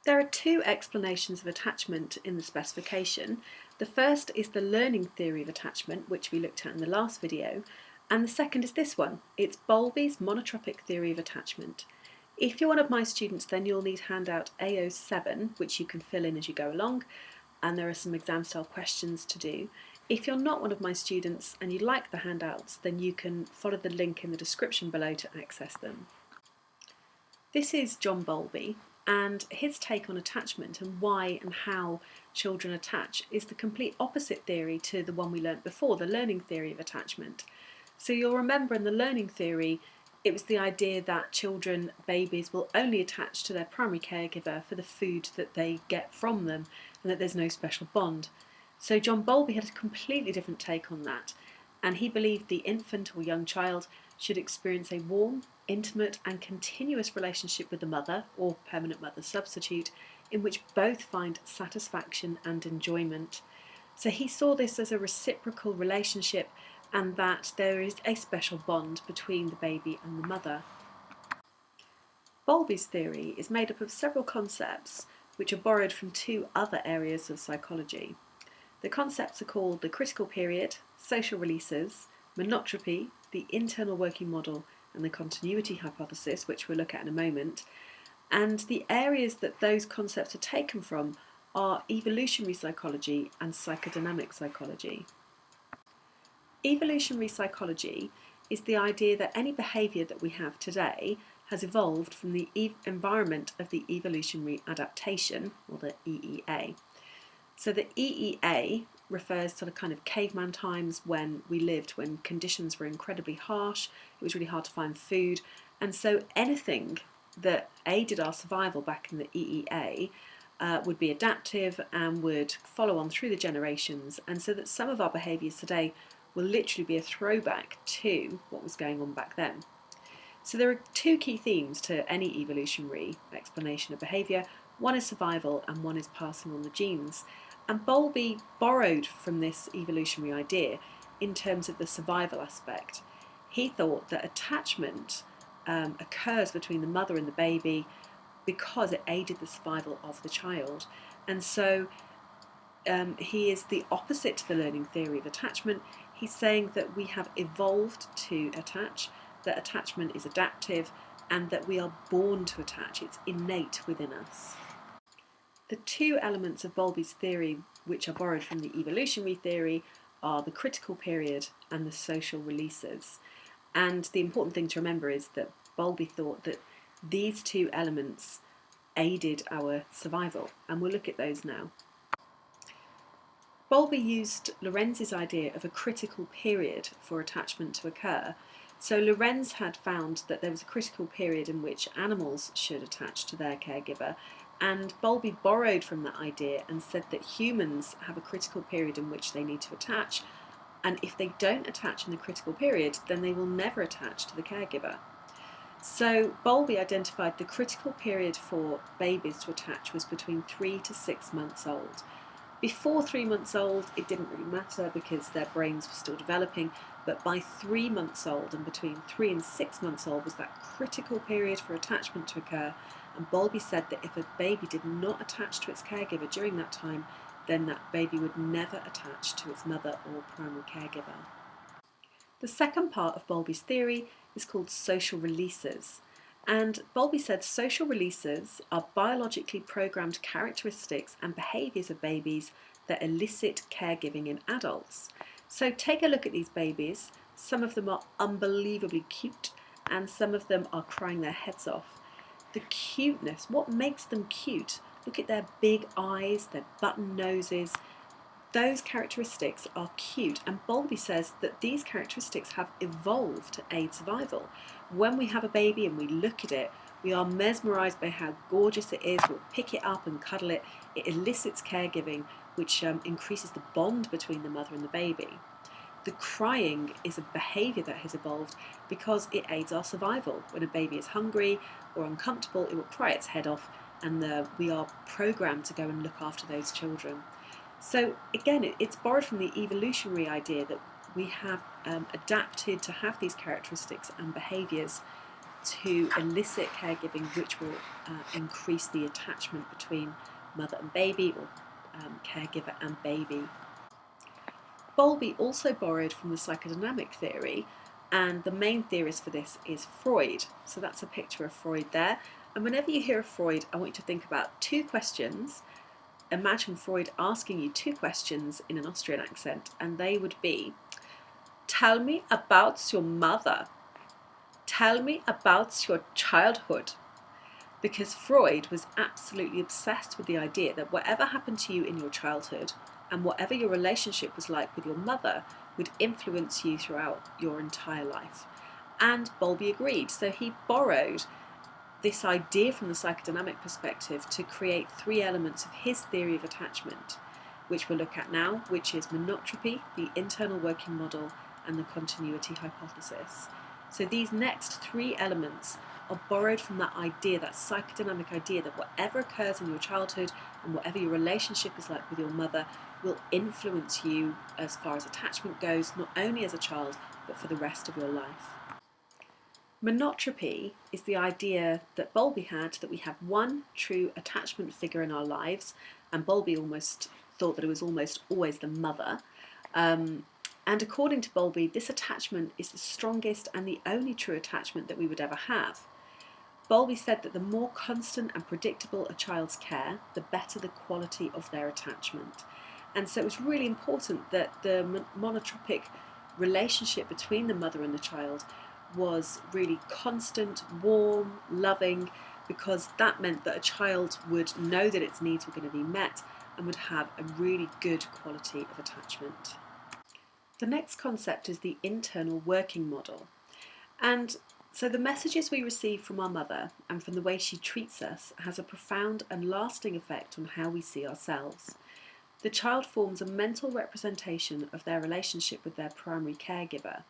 There are two explanations of attachment in the specification. The first is the learning theory of attachment, which we looked at in the last video, and the second is this one. It's Bowlby's monotropic theory of attachment. If you're one of my students, then you'll need handout A07, which you can fill in as you go along, and there are some exam style questions to do. If you're not one of my students and you like the handouts, then you can follow the link in the description below to access them. This is John Bowlby, and his take on attachment and why and how children attach is the complete opposite theory to the one we learnt before, the learning theory of attachment. So you'll remember in the learning theory, it was the idea that children, babies, will only attach to their primary caregiver for the food that they get from them and that there's no special bond. So John Bowlby had a completely different take on that, and he believed the infant or young child should experience a warm, intimate and continuous relationship with the mother or permanent mother substitute in which both find satisfaction and enjoyment. So he saw this as a reciprocal relationship and that there is a special bond between the baby and the mother. Bowlby's theory is made up of several concepts which are borrowed from two other areas of psychology. The concepts are called the critical period, social releases, monotropy, the internal working model and the continuity hypothesis, which we'll look at in a moment. And the areas that those concepts are taken from are evolutionary psychology and psychodynamic psychology. Evolutionary psychology is the idea that any behaviour that we have today has evolved from the environment of the evolutionary adaptation, or the EEA. So the EEA refers to the kind of caveman times when we lived, when conditions were incredibly harsh, it was really hard to find food, and so anything that aided our survival back in the EEA would be adaptive and would follow on through the generations, and so that some of our behaviours today will literally be a throwback to what was going on back then. So there are two key themes to any evolutionary explanation of behaviour. One is survival and one is passing on the genes. And Bowlby borrowed from this evolutionary idea in terms of the survival aspect. He thought that attachment occurs between the mother and the baby because it aided the survival of the child. And so he is the opposite to the learning theory of attachment. He's saying that we have evolved to attach, that attachment is adaptive, and that we are born to attach. It's innate within us. The two elements of Bowlby's theory which are borrowed from the evolutionary theory are the critical period and the social releases. And the important thing to remember is that Bowlby thought that these two elements aided our survival, and we'll look at those now. Bowlby used Lorenz's idea of a critical period for attachment to occur. So Lorenz had found that there was a critical period in which animals should attach to their caregiver, and Bowlby borrowed from that idea and said that humans have a critical period in which they need to attach, and if they don't attach in the critical period, then they will never attach to the caregiver. So Bowlby identified the critical period for babies to attach was between 3 to 6 months old. Before 3 months old, it didn't really matter because their brains were still developing, but by 3 months old and between 3 and 6 months old was that critical period for attachment to occur. And Bowlby said that if a baby did not attach to its caregiver during that time, then that baby would never attach to its mother or primary caregiver. The second part of Bowlby's theory is called social releases. And Bowlby said social releases are biologically programmed characteristics and behaviours of babies that elicit caregiving in adults. So take a look at these babies. Some of them are unbelievably cute and some of them are crying their heads off. The cuteness, what makes them cute? Look at their big eyes, their button noses. Those characteristics are cute, and Bowlby says that these characteristics have evolved to aid survival. When we have a baby and we look at it, we are mesmerised by how gorgeous it is. We'll pick it up and cuddle it. It elicits caregiving, which increases the bond between the mother and the baby. The crying is a behaviour that has evolved because it aids our survival. When a baby is hungry or uncomfortable, it will cry its head off, and we are programmed to go and look after those children. So again, it's borrowed from the evolutionary idea that we have adapted to have these characteristics and behaviours to elicit caregiving, which will increase the attachment between mother and baby, or caregiver and baby. Bowlby also borrowed from the psychodynamic theory, and the main theorist for this is Freud. So that's a picture of Freud there. And whenever you hear of Freud, I want you to think about two questions. Imagine Freud asking you two questions in an Austrian accent, and they would be, tell me about your mother. Tell me about your childhood. Because Freud was absolutely obsessed with the idea that whatever happened to you in your childhood and whatever your relationship was like with your mother would influence you throughout your entire life. And Bowlby agreed, so he borrowed this idea from the psychodynamic perspective to create three elements of his theory of attachment, which we'll look at now, which is monotropy, the internal working model, and the continuity hypothesis. So these next three elements are borrowed from that idea, that psychodynamic idea, that whatever occurs in your childhood and whatever your relationship is like with your mother will influence you as far as attachment goes, not only as a child, but for the rest of your life. Monotropy is the idea that Bowlby had, that we have one true attachment figure in our lives, and Bowlby almost thought that it was almost always the mother. And according to Bowlby, this attachment is the strongest and the only true attachment that we would ever have. Bowlby said that the more constant and predictable a child's care, the better the quality of their attachment. And so it was really important that the monotropic relationship between the mother and the child was really constant, warm, loving, because that meant that a child would know that its needs were going to be met and would have a really good quality of attachment. The next concept is the internal working model. And so the messages we receive from our mother and from the way she treats us has a profound and lasting effect on how we see ourselves. The child forms a mental representation of their relationship with their primary caregiver.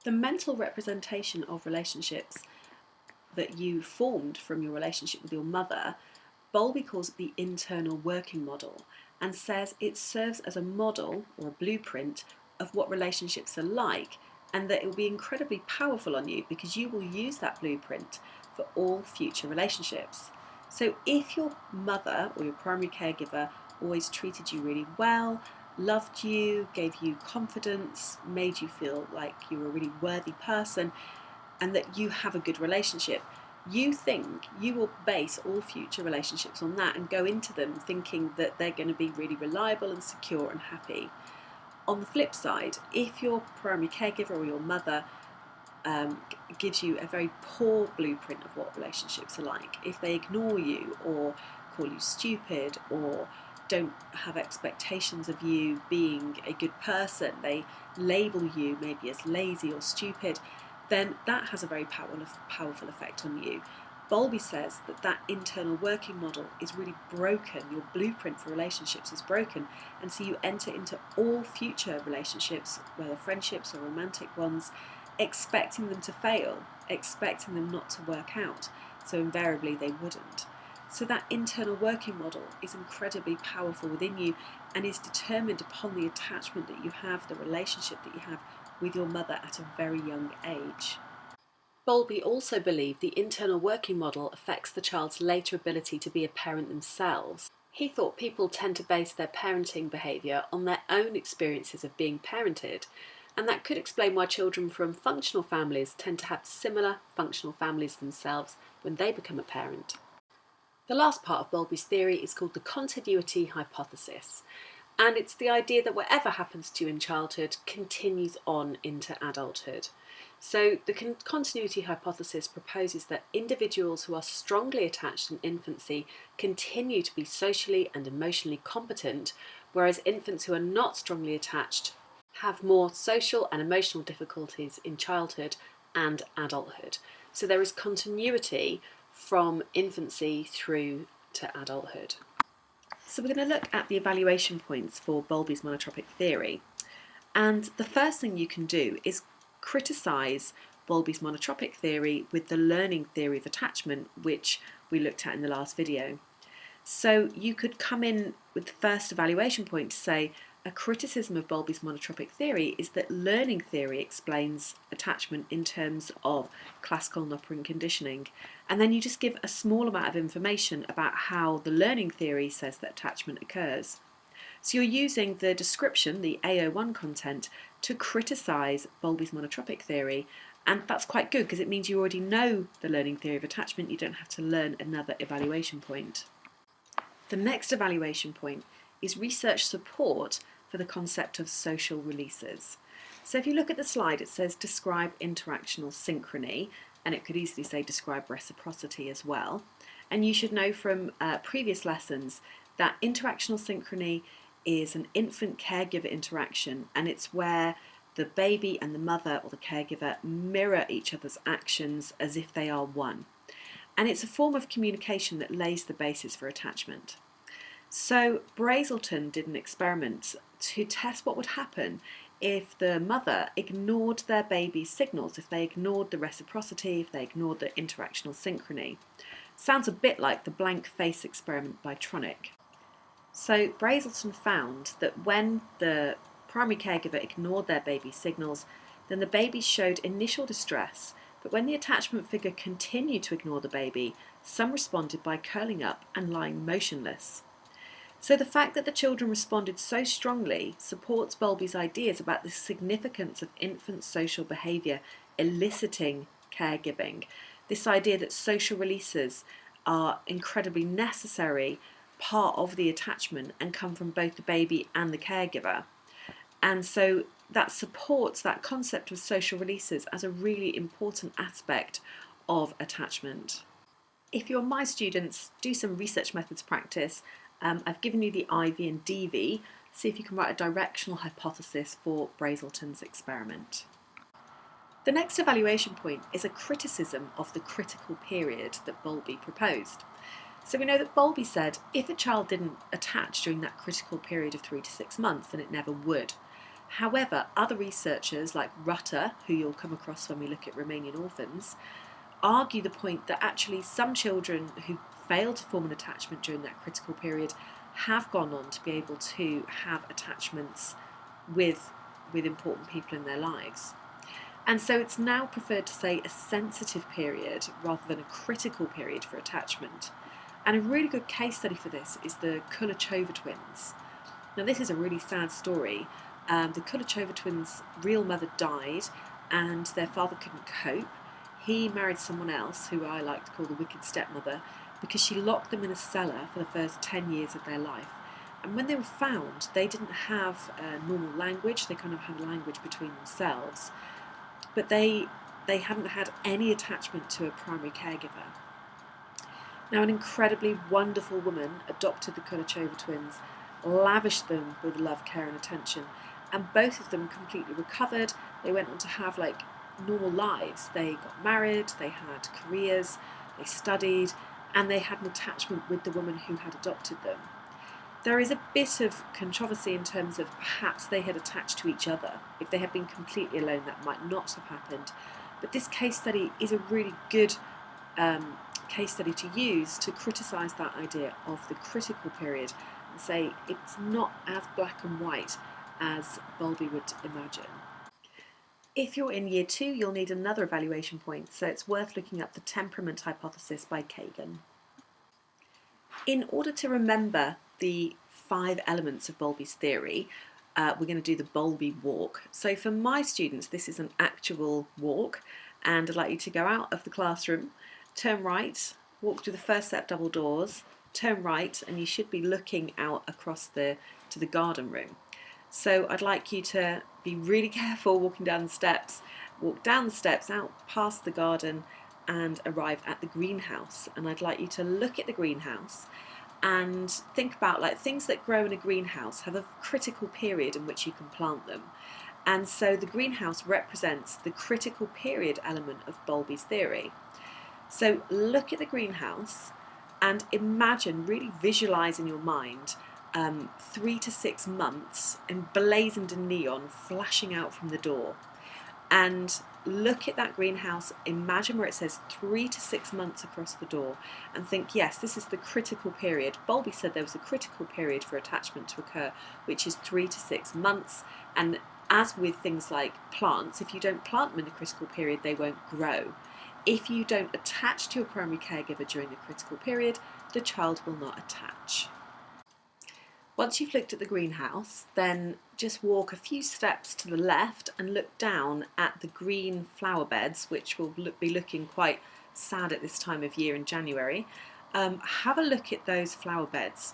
The mental representation of relationships that you formed from your relationship with your mother, Bowlby calls it the internal working model, and says it serves as a model or a blueprint of what relationships are like, and that it will be incredibly powerful on you because you will use that blueprint for all future relationships. So if your mother or your primary caregiver always treated you really well, loved you, gave you confidence, made you feel like you were a really worthy person, and that you have a good relationship, you think you will base all future relationships on that and go into them thinking that they're going to be really reliable and secure and happy. On the flip side, if your primary caregiver or your mother gives you a very poor blueprint of what relationships are like, if they ignore you or call you stupid or don't have expectations of you being a good person, they label you maybe as lazy or stupid, then that has a very powerful effect on you. Bowlby says that that internal working model is really broken. Your blueprint for relationships is broken, and so you enter into all future relationships, whether friendships or romantic ones, expecting them to fail, expecting them not to work out, so invariably they wouldn't. So that internal working model is incredibly powerful within you and is determined upon the attachment that you have, the relationship that you have with your mother at a very young age. Bowlby also believed the internal working model affects the child's later ability to be a parent themselves. He thought people tend to base their parenting behaviour on their own experiences of being parented, and that could explain why children from functional families tend to have similar functional families themselves when they become a parent. The last part of Bowlby's theory is called the continuity hypothesis, and it's the idea that whatever happens to you in childhood continues on into adulthood. So the continuity hypothesis proposes that individuals who are strongly attached in infancy continue to be socially and emotionally competent, whereas infants who are not strongly attached have more social and emotional difficulties in childhood and adulthood. So there is continuity from infancy through to adulthood. So we're going to look at the evaluation points for Bowlby's monotropic theory. And the first thing you can do is criticise Bowlby's monotropic theory with the learning theory of attachment, which we looked at in the last video. So you could come in with the first evaluation point to say, A criticism of Bowlby's monotropic theory is that learning theory explains attachment in terms of classical and operant conditioning, and then you just give a small amount of information about how the learning theory says that attachment occurs. So you're using the description, the AO1 content, to criticise Bowlby's monotropic theory, and that's quite good because it means you already know the learning theory of attachment. You don't have to learn another evaluation point. The next evaluation point is research support for the concept of social releases. So if you look at the slide, it says describe interactional synchrony, and it could easily say describe reciprocity as well. And you should know from previous lessons that interactional synchrony is an infant caregiver interaction, and it's where the baby and the mother or the caregiver mirror each other's actions as if they are one. And it's a form of communication that lays the basis for attachment. So Brazelton did an experiment to test what would happen if the mother ignored their baby's signals, if they ignored the reciprocity, if they ignored the interactional synchrony. Sounds a bit like the blank face experiment by Tronick. So Brazelton found that when the primary caregiver ignored their baby's signals, then the baby showed initial distress, but when the attachment figure continued to ignore the baby, some responded by curling up and lying motionless. So the fact that the children responded so strongly supports Bowlby's ideas about the significance of infant social behaviour eliciting caregiving. This idea that social releases are incredibly necessary part of the attachment and come from both the baby and the caregiver. And so that supports that concept of social releases as a really important aspect of attachment. If you're my students, do some research methods practice. I've given you the IV and DV. See if you can write a directional hypothesis for Brazelton's experiment. The next evaluation point is a criticism of the critical period that Bowlby proposed. So we know that Bowlby said if a child didn't attach during that critical period of 3 to 6 months, then it never would. However, other researchers like Rutter, who you'll come across when we look at Romanian orphans, argue the point that actually some children who fail to form an attachment during that critical period have gone on to be able to have attachments with important people in their lives. And so it's now preferred to say a sensitive period rather than a critical period for attachment. And a really good case study for this is the Kulachova twins. Now this is a really sad story. The Kulachova twins' real mother died and their father couldn't cope. He married someone else, who I like to call the wicked stepmother, because she locked them in a cellar for the first 10 years of their life. And when they were found, they didn't have normal language. They kind of had language between themselves, but they hadn't had any attachment to a primary caregiver. Now, an incredibly wonderful woman adopted the Kulachova twins, lavished them with love, care and attention, and both of them completely recovered. They went on to have normal lives. They got married, they had careers, they studied, and they had an attachment with the woman who had adopted them. There is a bit of controversy in terms of perhaps they had attached to each other. If they had been completely alone, that might not have happened. But this case study is a really good case study to use to criticise that idea of the critical period and say it's not as black and white as Bowlby would imagine. If you're in year 2, you'll need another evaluation point, so it's worth looking up the temperament hypothesis by Kagan. In order to remember the 5 elements of Bowlby's theory, we're going to do the Bowlby walk. So for my students, this is an actual walk, and I'd like you to go out of the classroom, turn right, walk through the first set of double doors, turn right, and you should be looking out across to the garden room. So I'd like you to be really careful walking down the steps, walk down the steps, out past the garden and arrive at the greenhouse. And I'd like you to look at the greenhouse and think about things that grow in a greenhouse have a critical period in which you can plant them. And so the greenhouse represents the critical period element of Bowlby's theory. So look at the greenhouse and imagine, really visualise in your mind 3 to 6 months emblazoned in neon flashing out from the door. and look at that greenhouse, imagine where it says 3 to 6 months across the door, and think, yes, this is the critical period. Bowlby said there was a critical period for attachment to occur, which is 3 to 6 months, and as with things like plants, if you don't plant them in a critical period, they won't grow. If you don't attach to your primary caregiver during the critical period, the child will not attach. Once you've looked at the greenhouse, then just walk a few steps to the left and look down at the green flower beds, which will be looking quite sad at this time of year in January. Have a look at those flower beds.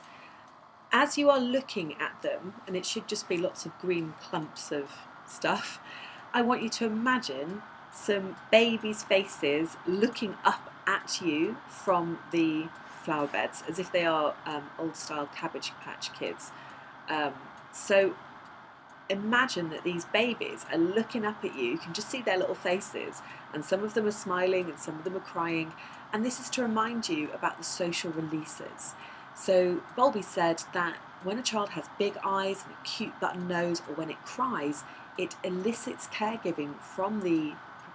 As you are looking at them, and it should just be lots of green clumps of stuff, I want you to imagine some babies' faces looking up at you from the flower beds, as if they are old style Cabbage Patch Kids. So imagine that these babies are looking up at you. You can just see their little faces, and some of them are smiling and some of them are crying, and this is to remind you about the social releases. So Bowlby said that when a child has big eyes and a cute button nose, or when it cries, it elicits caregiving from the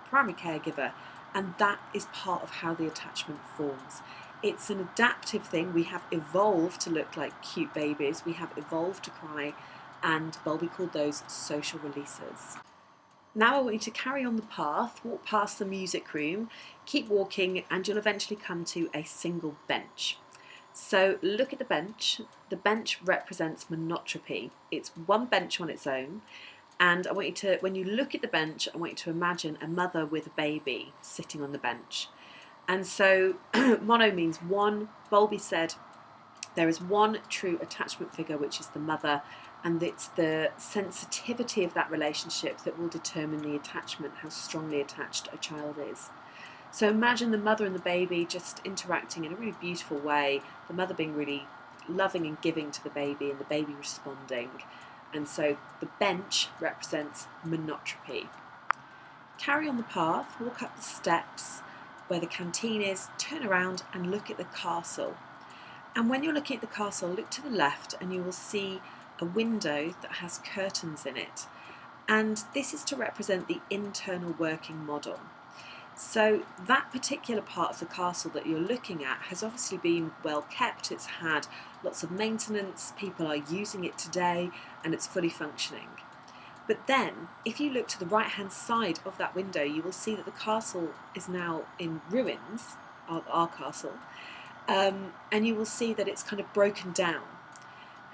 primary caregiver, and that is part of how the attachment forms. It's an adaptive thing. We have evolved to look like cute babies, we have evolved to cry, and Bowlby called those social releases. Now I want you to carry on the path, walk past the music room, keep walking, and you'll eventually come to a single bench. So look at the bench. The bench represents monotropy. It's one bench on its own, and I want you to, when you look at the bench, I want you to imagine a mother with a baby sitting on the bench. And so mono means one. Bowlby said there is one true attachment figure, which is the mother, and it's the sensitivity of that relationship that will determine the attachment, how strongly attached a child is. So imagine the mother and the baby just interacting in a really beautiful way, the mother being really loving and giving to the baby, and the baby responding. And so the bench represents monotropy. Carry on the path, walk up the steps where the canteen is, turn around and look at the castle. And when you're looking at the castle, look to the left and you will see a window that has curtains in it. And this is to represent the internal working model. So that particular part of the castle that you're looking at has obviously been well kept. It's had lots of maintenance, people are using it today, and it's fully functioning. But then, if you look to the right-hand side of that window, you will see that the castle is now in ruins, our castle, and you will see that it's kind of broken down.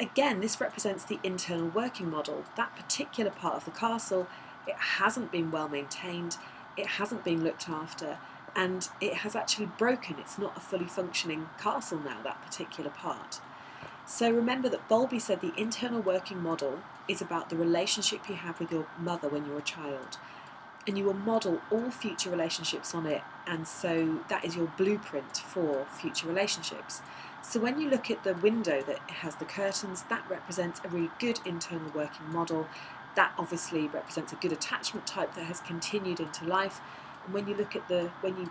Again, this represents the internal working model. That particular part of the castle, it hasn't been well maintained, it hasn't been looked after, and it has actually broken. It's not a fully functioning castle now, that particular part. So remember that Bowlby said the internal working model is about the relationship you have with your mother when you're a child, and you will model all future relationships on it, and so that is your blueprint for future relationships. So when you look at the window that has the curtains, that represents a really good internal working model. That obviously represents a good attachment type that has continued into life. And when you look at when you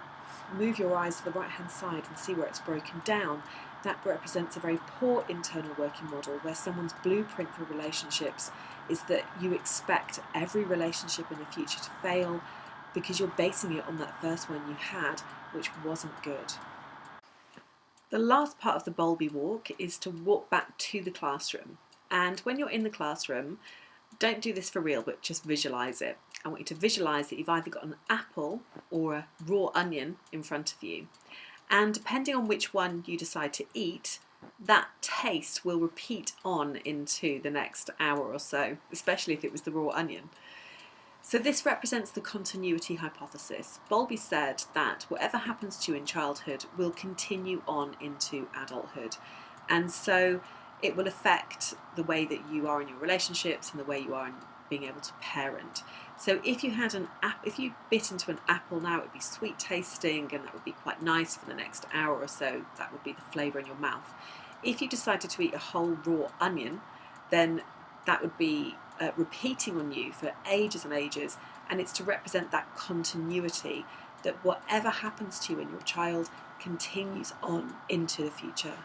move your eyes to the right hand side and see where it's broken down, that represents a very poor internal working model, where someone's blueprint for relationships is that you expect every relationship in the future to fail because you're basing it on that first one you had, which wasn't good. The last part of the Bowlby walk is to walk back to the classroom. And when you're in the classroom, don't do this for real, but just visualise it. I want you to visualise that you've either got an apple or a raw onion in front of you. And depending on which one you decide to eat, that taste will repeat on into the next hour or so, especially if it was the raw onion. So this represents the continuity hypothesis. Bowlby said that whatever happens to you in childhood will continue on into adulthood. And so it will affect the way that you are in your relationships and the way you are in being able to parent. So if you bit into an apple now, it would be sweet tasting and that would be quite nice for the next hour or so. That would be the flavour in your mouth. If you decided to eat a whole raw onion, then that would be repeating on you for ages and ages, and it's to represent that continuity, that whatever happens to you and your child continues on into the future.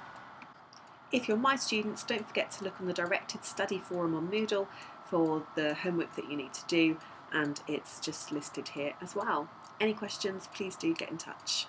If you're my students, don't forget to look on the directed study forum on Moodle for the homework that you need to do, and it's just listed here as well. Any questions, please do get in touch.